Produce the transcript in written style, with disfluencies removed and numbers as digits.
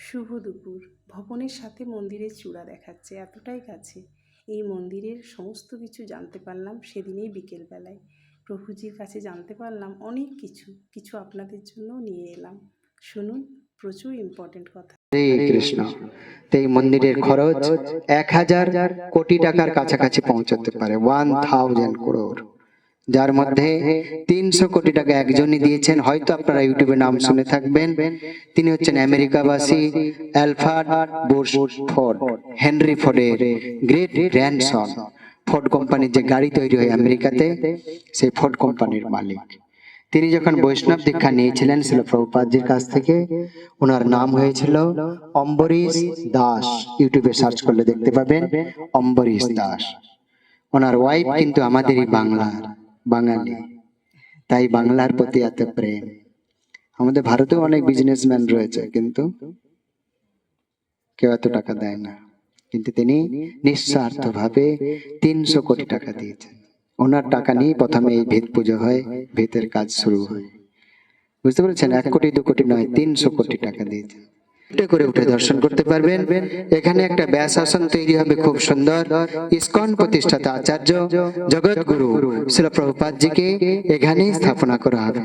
শুভ দুপুর। ভবনের সাথে মন্দিরের চূড়া দেখাচ্ছে, এতটাই কাছে। এই মন্দিরের সমস্ত কিছু জানতে পারলাম সেদিনেই বিকেলবেলায়। প্রভুজির কাছে জানতে পারলাম অনেক কিছু, কিছু আপনাদের জন্য নিয়ে এলাম। শুনুন, প্রচুর ইম্পর্টেন্ট কথা। হরে কৃষ্ণ। তো এই মন্দিরের খরচ 1000 কোটি টাকার কাছাকাছি পৌঁছতে পারে, 1000 crore, যার মধ্যে 300 কোটি টাকা একজনই দিয়েছেন। হয়তো আপনারা ইউটিউবে নাম শুনে থাকবেন। তিনি হচ্ছেন আমেরিকাবাসী অ্যালফ্রেড বুশ ফোর্ড, হেনরি ফোর্ডের গ্রেট গ্র্যান্ডসন। ফোর্ড কোম্পানির যে গাড়ি তৈরি হয় আমেরিকাতে, সেই ফোর্ড কোম্পানির মালিক। তিনি যখন বৈষ্ণব দীক্ষা নিয়েছিলেন শিল প্রভুপাদজির কাছ থেকে, ওনার নাম হয়েছিল অম্বরীশ দাস। ইউটিউবে সার্চ করলে দেখতে পাবেন অম্বরীশ দাস। ওনার ওয়াইফ কিন্তু আমাদেরই বাঙালি, তাই বাংলার প্রতি এত প্রেম। আমাদের ভারতেও অনেক বিজনেসম্যান রয়েছে, কিন্তু কেউ এত টাকা দেয় না। কিন্তু তিনি নিঃস্বার্থ ভাবে 300 কোটি টাকা দিয়েছেন। ওনার টাকা নিয়ে প্রথমে এই ভেদ পুজো হয়, ভেদের কাজ শুরু হয়। বুঝতে পেরেছেন? 1 কোটি 2 কোটি নয়, 300 কোটি টাকা দিয়েছেন। করে উঠে দর্শন করতে পারবেন। এখানে একটা ব্যাসাসন তৈরি হবে খুব সুন্দর। ইসকন প্রতিষ্ঠাতা আচার্য জগৎগুরু শিল প্রভুপাদজিকে এখানেই স্থাপনা করা হবে।